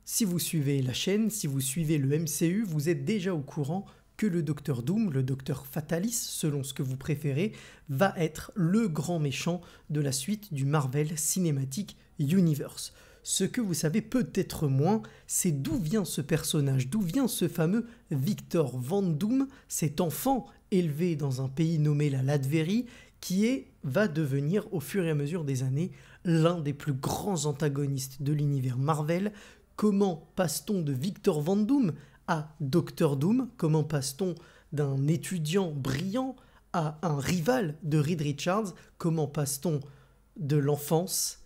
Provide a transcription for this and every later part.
Si vous suivez la chaîne, si vous suivez le MCU, vous êtes déjà au courant que le Docteur Doom, le Docteur Fatalis, selon ce que vous préférez, va être le grand méchant de la suite du Marvel Cinematic Universe. Ce que vous savez peut-être moins, c'est d'où vient ce personnage, d'où vient ce fameux Victor Von Doom, cet enfant élevé dans un pays nommé la Latverie, qui va devenir au fur et à mesure des années l'un des plus grands antagonistes de l'univers Marvel. Comment passe-t-on de Victor Von Doom à Docteur Doom? Comment passe-t-on d'un étudiant brillant à un rival de Reed Richards? Comment passe-t-on de l'enfance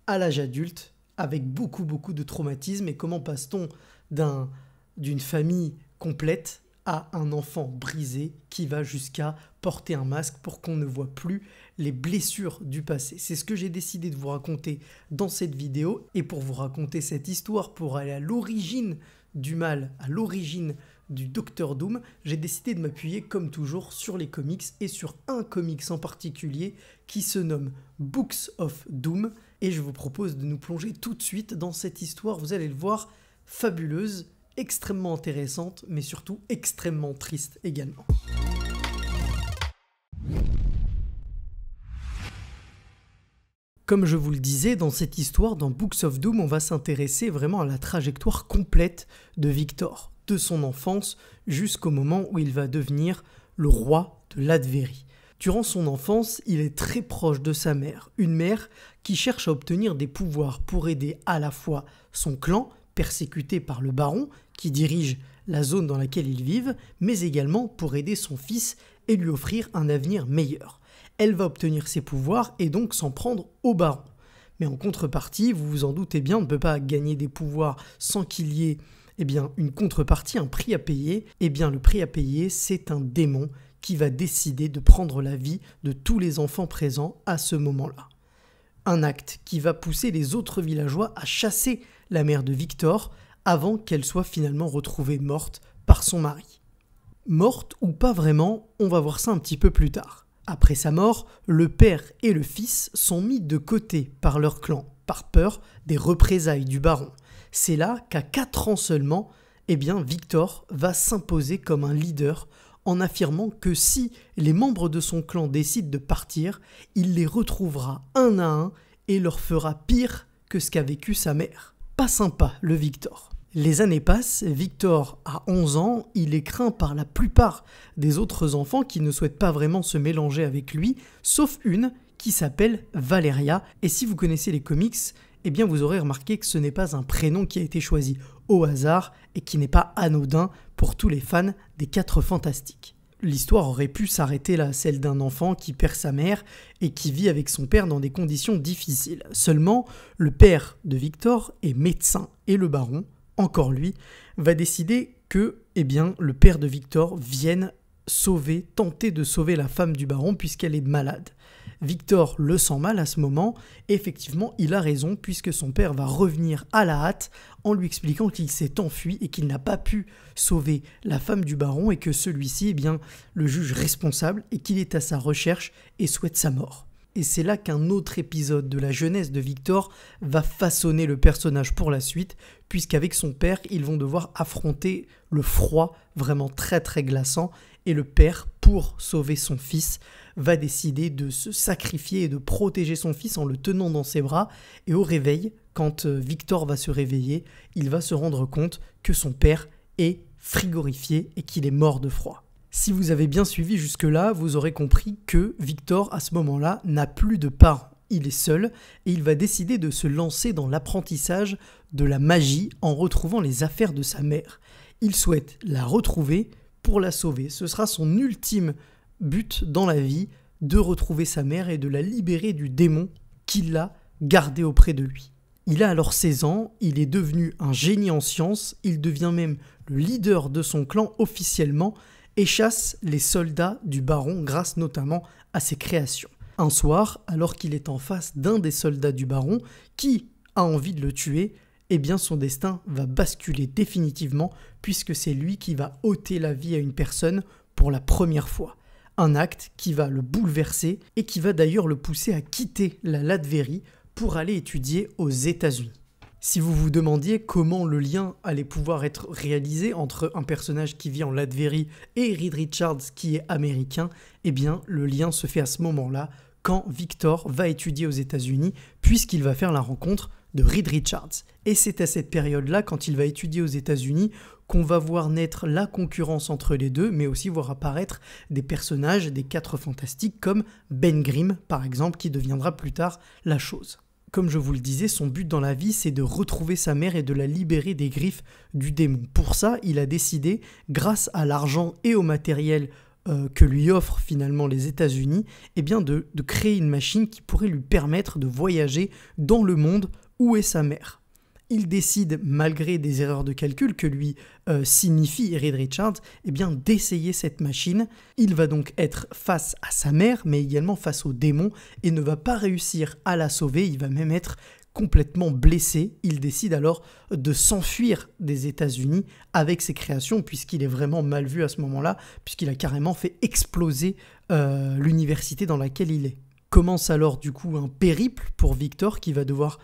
à l'âge adulte avec beaucoup de traumatismes? Et comment passe-t-on d'une famille complète à un enfant brisé qui va jusqu'à porter un masque pour qu'on ne voit plus les blessures du passé? C'est ce que j'ai décidé de vous raconter dans cette vidéo. Et pour vous raconter cette histoire, pour aller à l'origine du mal, à l'origine du Docteur Doom, j'ai décidé de m'appuyer comme toujours sur les comics et sur un comics en particulier qui se nomme Books of Doom. Et je vous propose de nous plonger tout de suite dans cette histoire, vous allez le voir, fabuleuse, extrêmement intéressante, mais surtout extrêmement triste également. Comme je vous le disais, dans cette histoire, dans Books of Doom, on va s'intéresser vraiment à la trajectoire complète de Victor, de son enfance jusqu'au moment où il va devenir le roi de Latverie. Durant son enfance, il est très proche de sa mère, une mère qui cherche à obtenir des pouvoirs pour aider à la fois son clan, persécuté par le baron, qui dirige la zone dans laquelle ils vivent, mais également pour aider son fils et lui offrir un avenir meilleur. Elle va obtenir ses pouvoirs et donc s'en prendre au baron. Mais en contrepartie, vous vous en doutez bien, on ne peut pas gagner des pouvoirs sans qu'il y ait une contrepartie, un prix à payer. Le prix à payer, c'est un démon qui va décider de prendre la vie de tous les enfants présents à ce moment-là. Un acte qui va pousser les autres villageois à chasser la mère de Victor avant qu'elle soit finalement retrouvée morte par son mari. Morte ou pas vraiment, on va voir ça un petit peu plus tard. Après sa mort, le père et le fils sont mis de côté par leur clan, par peur des représailles du baron. C'est là qu'à 4 ans seulement, Victor va s'imposer comme un leader en affirmant que si les membres de son clan décident de partir, il les retrouvera un à un et leur fera pire que ce qu'a vécu sa mère. Pas sympa, le Victor. Les années passent, Victor a 11 ans, il est craint par la plupart des autres enfants qui ne souhaitent pas vraiment se mélanger avec lui, sauf une qui s'appelle Valeria. Et si vous connaissez les comics, vous aurez remarqué que ce n'est pas un prénom qui a été choisi au hasard et qui n'est pas anodin pour tous les fans des 4 Fantastiques. L'histoire aurait pu s'arrêter là, celle d'un enfant qui perd sa mère et qui vit avec son père dans des conditions difficiles. Seulement, le père de Victor est médecin et le baron, encore lui, va décider que le père de Victor vienne tenter de sauver la femme du baron puisqu'elle est malade. Victor le sent mal à ce moment et effectivement il a raison puisque son père va revenir à la hâte en lui expliquant qu'il s'est enfui et qu'il n'a pas pu sauver la femme du baron et que celui-ci le juge responsable et qu'il est à sa recherche et souhaite sa mort. Et c'est là qu'un autre épisode de la jeunesse de Victor va façonner le personnage pour la suite, puisqu'avec son père, ils vont devoir affronter le froid vraiment très glaçant, et le père, pour sauver son fils, va décider de se sacrifier et de protéger son fils en le tenant dans ses bras, et au réveil, quand Victor va se réveiller, il va se rendre compte que son père est frigorifié et qu'il est mort de froid. Si vous avez bien suivi jusque-là, vous aurez compris que Victor, à ce moment-là, n'a plus de parents. Il est seul et il va décider de se lancer dans l'apprentissage de la magie en retrouvant les affaires de sa mère. Il souhaite la retrouver pour la sauver. Ce sera son ultime but dans la vie, de retrouver sa mère et de la libérer du démon qui l'a gardée auprès de lui. Il a alors 16 ans, il est devenu un génie en sciences, il devient même le leader de son clan officiellement et chasse les soldats du baron grâce notamment à ses créations. Un soir, alors qu'il est en face d'un des soldats du baron qui a envie de le tuer, son destin va basculer définitivement puisque c'est lui qui va ôter la vie à une personne pour la première fois. Un acte qui va le bouleverser et qui va d'ailleurs le pousser à quitter la Latverie pour aller étudier aux États-Unis. Si vous vous demandiez comment le lien allait pouvoir être réalisé entre un personnage qui vit en Latverie et Reed Richards qui est américain, eh bien le lien se fait à ce moment-là quand Victor va étudier aux États-Unis puisqu'il va faire la rencontre de Reed Richards. Et c'est à cette période-là, quand il va étudier aux États-Unis, qu'on va voir naître la concurrence entre les deux, mais aussi voir apparaître des personnages des 4 Fantastiques comme Ben Grimm, par exemple, qui deviendra plus tard la Chose. Comme je vous le disais, son but dans la vie, c'est de retrouver sa mère et de la libérer des griffes du démon. Pour ça, il a décidé, grâce à l'argent et au matériel que lui offrent finalement les États-Unis, eh bien de créer une machine qui pourrait lui permettre de voyager dans le monde où est sa mère. Il décide, malgré des erreurs de calcul que lui signifie Reed Richards, eh bien d'essayer cette machine. Il va donc être face à sa mère, mais également face au démon, et ne va pas réussir à la sauver, il va même être complètement blessé. Il décide alors de s'enfuir des États-Unis avec ses créations, puisqu'il est vraiment mal vu à ce moment-là, puisqu'il a carrément fait exploser l'université dans laquelle il est. Commence alors du coup un périple pour Victor qui va devoir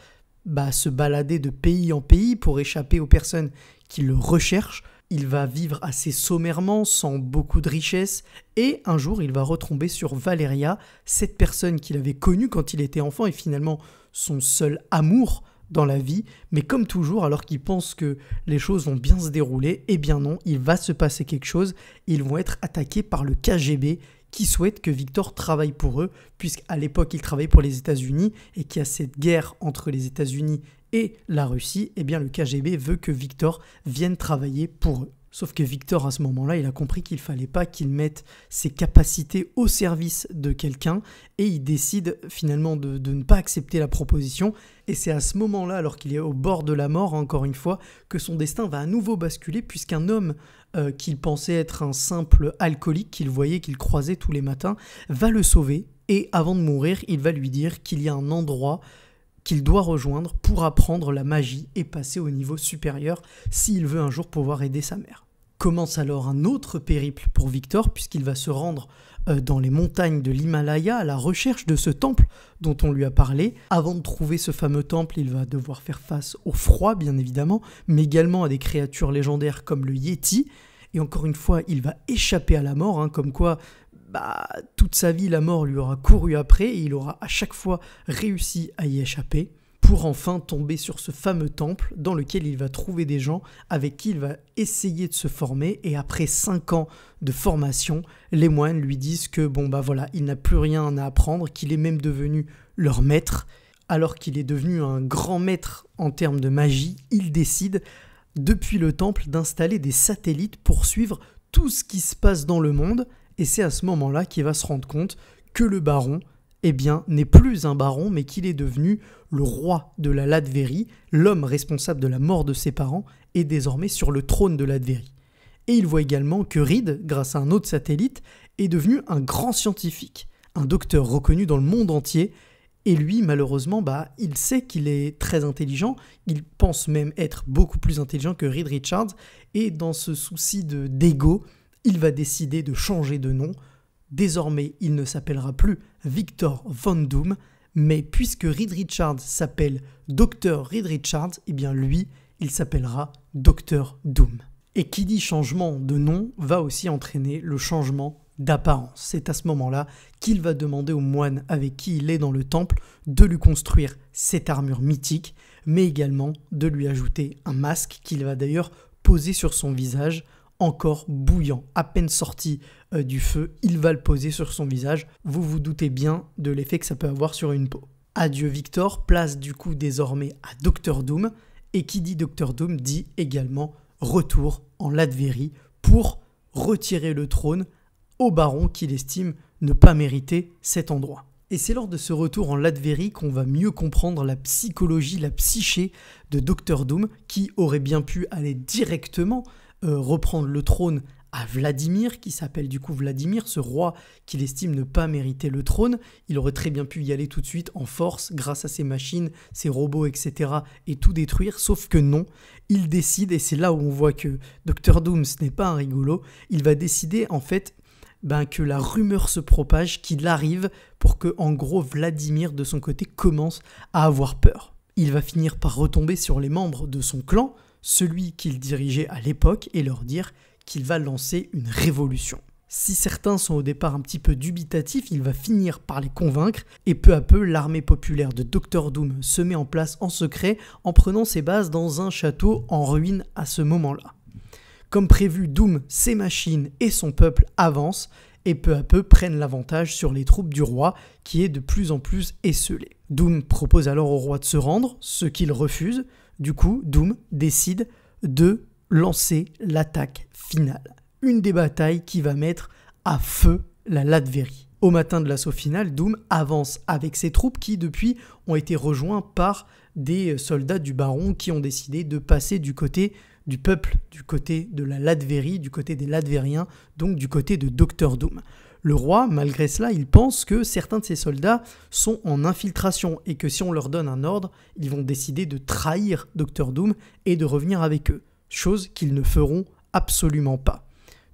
se balader de pays en pays pour échapper aux personnes qui le recherchent. Il va vivre assez sommairement, sans beaucoup de richesse, et un jour il va retomber sur Valeria, cette personne qu'il avait connue quand il était enfant et finalement son seul amour dans la vie. Mais comme toujours, alors qu'il pense que les choses vont bien se dérouler, eh bien non, il va se passer quelque chose. Ils vont être attaqués par le KGB qui souhaite que Victor travaille pour eux, puisqu'à l'époque il travaillait pour les États-Unis et qu'il y a cette guerre entre les États-Unis et la Russie, eh bien le KGB veut que Victor vienne travailler pour eux. Sauf que Victor, à ce moment-là, il a compris qu'il ne fallait pas qu'il mette ses capacités au service de quelqu'un et il décide finalement de ne pas accepter la proposition. Et c'est à ce moment-là, alors qu'il est au bord de la mort, encore une fois, que son destin va à nouveau basculer puisqu'un homme qu'il pensait être un simple alcoolique, qu'il voyait, qu'il croisait tous les matins, va le sauver. Et avant de mourir, il va lui dire qu'il y a un endroit qu'il doit rejoindre pour apprendre la magie et passer au niveau supérieur s'il veut un jour pouvoir aider sa mère. Commence alors un autre périple pour Victor puisqu'il va se rendre dans les montagnes de l'Himalaya à la recherche de ce temple dont on lui a parlé. Avant de trouver ce fameux temple, il va devoir faire face au froid bien évidemment, mais également à des créatures légendaires comme le Yeti. Et encore une fois, il va échapper à la mort, comme quoi toute sa vie, la mort lui aura couru après et il aura à chaque fois réussi à y échapper pour enfin tomber sur ce fameux temple dans lequel il va trouver des gens avec qui il va essayer de se former. Et après 5 ans de formation, les moines lui disent que il n'a plus rien à apprendre, qu'il est même devenu leur maître. Alors qu'il est devenu un grand maître en termes de magie, il décide depuis le temple d'installer des satellites pour suivre tout ce qui se passe dans le monde. Et c'est à ce moment-là qu'il va se rendre compte que le baron, n'est plus un baron, mais qu'il est devenu le roi de la Latverie, l'homme responsable de la mort de ses parents, est désormais sur le trône de Latverie. Et il voit également que Reed, grâce à un autre satellite, est devenu un grand scientifique, un docteur reconnu dans le monde entier. Et lui, malheureusement, il sait qu'il est très intelligent, il pense même être beaucoup plus intelligent que Reed Richards, et dans ce souci d'ego, il va décider de changer de nom. Désormais, il ne s'appellera plus Victor Von Doom, mais puisque Reed Richards s'appelle Dr Reed Richards, lui, il s'appellera Dr Doom. Et qui dit changement de nom va aussi entraîner le changement d'apparence. C'est à ce moment-là qu'il va demander au moine avec qui il est dans le temple de lui construire cette armure mythique, mais également de lui ajouter un masque qu'il va d'ailleurs poser sur son visage, encore bouillant, à peine sorti du feu, il va le poser sur son visage. Vous vous doutez bien de l'effet que ça peut avoir sur une peau. Adieu Victor, place du coup désormais à Dr Doom, et qui dit Dr Doom dit également retour en Latverie pour retirer le trône au baron qu'il estime ne pas mériter cet endroit. Et c'est lors de ce retour en Latverie qu'on va mieux comprendre la psychologie, la psyché de Dr Doom, qui aurait bien pu aller directement reprendre le trône à Vladimir, qui s'appelle du coup Vladimir, ce roi qu'il estime ne pas mériter le trône. Il aurait très bien pu y aller tout de suite en force, grâce à ses machines, ses robots, etc. et tout détruire, sauf que non, il décide, et c'est là où on voit que Dr Doom, ce n'est pas un rigolo, il va décider en fait que la rumeur se propage, qu'il arrive pour que en gros Vladimir de son côté commence à avoir peur. Il va finir par retomber sur les membres de son clan, celui qu'il dirigeait à l'époque, et leur dire qu'il va lancer une révolution. Si certains sont au départ un petit peu dubitatifs, il va finir par les convaincre et peu à peu, l'armée populaire de Dr Doom se met en place en secret en prenant ses bases dans un château en ruine à ce moment-là. Comme prévu, Doom, ses machines et son peuple avancent et peu à peu prennent l'avantage sur les troupes du roi qui est de plus en plus esseulé. Doom propose alors au roi de se rendre, ce qu'il refuse. Du coup, Doom décide de lancer l'attaque finale. Une des batailles qui va mettre à feu la Latverie. Au matin de l'assaut final, Doom avance avec ses troupes qui, depuis, ont été rejoints par des soldats du baron qui ont décidé de passer du côté du peuple, du côté de la Latverie, du côté des Latvériens, donc du côté de Dr Doom. Le roi, malgré cela, il pense que certains de ses soldats sont en infiltration et que si on leur donne un ordre, ils vont décider de trahir Dr Doom et de revenir avec eux, chose qu'ils ne feront absolument pas.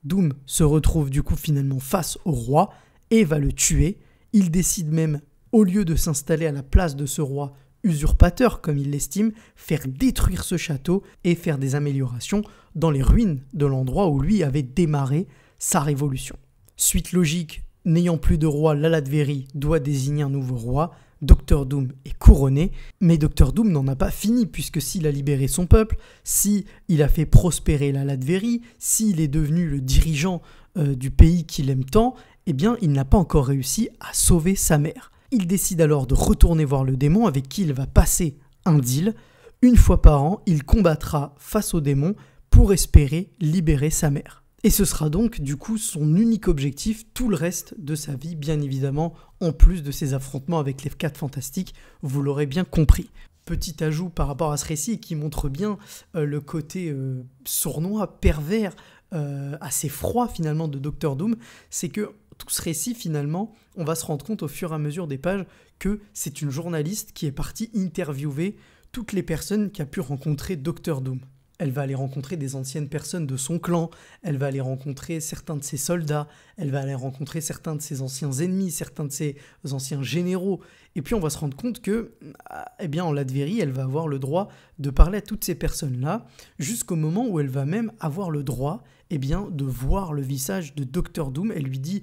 Doom se retrouve du coup finalement face au roi et va le tuer. Il décide même, au lieu de s'installer à la place de ce roi usurpateur comme il l'estime, faire détruire ce château et faire des améliorations dans les ruines de l'endroit où lui avait démarré sa révolution. Suite logique, n'ayant plus de roi, la Latverie doit désigner un nouveau roi. Dr Doom est couronné, mais Dr Doom n'en a pas fini, puisque s'il a libéré son peuple, s'il a fait prospérer la Latverie, s'il est devenu le dirigeant du pays qu'il aime tant, eh bien il n'a pas encore réussi à sauver sa mère. Il décide alors de retourner voir le démon avec qui il va passer un deal. Une fois par an, il combattra face au démon pour espérer libérer sa mère. Et ce sera donc du coup son unique objectif tout le reste de sa vie, bien évidemment, en plus de ses affrontements avec les 4 fantastiques, vous l'aurez bien compris. Petit ajout par rapport à ce récit qui montre bien le côté sournois, pervers, assez froid finalement de Dr Doom, c'est que tout ce récit finalement, on va se rendre compte au fur et à mesure des pages que c'est une journaliste qui est partie interviewer toutes les personnes qu'a pu rencontrer Dr Doom. Elle va aller rencontrer des anciennes personnes de son clan, elle va aller rencontrer certains de ses soldats, elle va aller rencontrer certains de ses anciens ennemis, certains de ses anciens généraux. Et puis on va se rendre compte que, eh bien en Latverie, elle va avoir le droit de parler à toutes ces personnes-là, jusqu'au moment où elle va même avoir le droit, eh bien, de voir le visage de Dr Doom. Elle lui dit,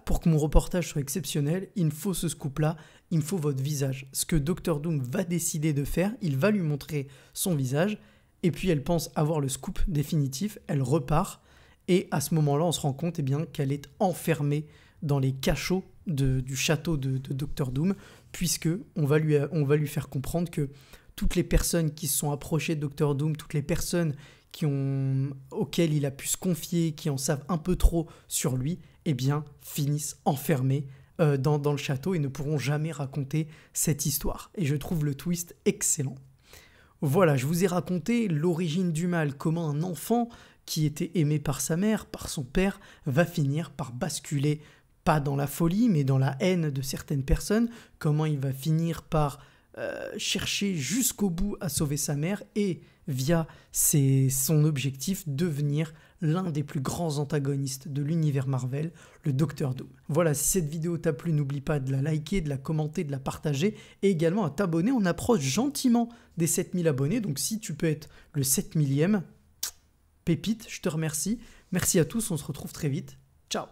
pour que mon reportage soit exceptionnel, il me faut ce scoop-là, il me faut votre visage. Ce que Dr Doom va décider de faire, il va lui montrer son visage. Et puis elle pense avoir le scoop définitif, elle repart, et à ce moment-là, on se rend compte qu'elle est enfermée dans les cachots du château de Dr Doom, puisque on va lui faire comprendre que toutes les personnes qui se sont approchées de Dr Doom, toutes les personnes auxquelles il a pu se confier, qui en savent un peu trop sur lui, eh bien, finissent enfermées dans le château et ne pourront jamais raconter cette histoire. Et je trouve le twist excellent. Voilà, je vous ai raconté l'origine du mal, comment un enfant qui était aimé par sa mère, par son père, va finir par basculer, pas dans la folie, mais dans la haine de certaines personnes, comment il va finir par chercher jusqu'au bout à sauver sa mère et, via son objectif, devenir l'un des plus grands antagonistes de l'univers Marvel, le Dr Doom. Voilà, si cette vidéo t'a plu, n'oublie pas de la liker, de la commenter, de la partager et également à t'abonner. On approche gentiment des 7000 abonnés, donc si tu peux être le 7000e, pépite, je te remercie. Merci à tous, on se retrouve très vite. Ciao.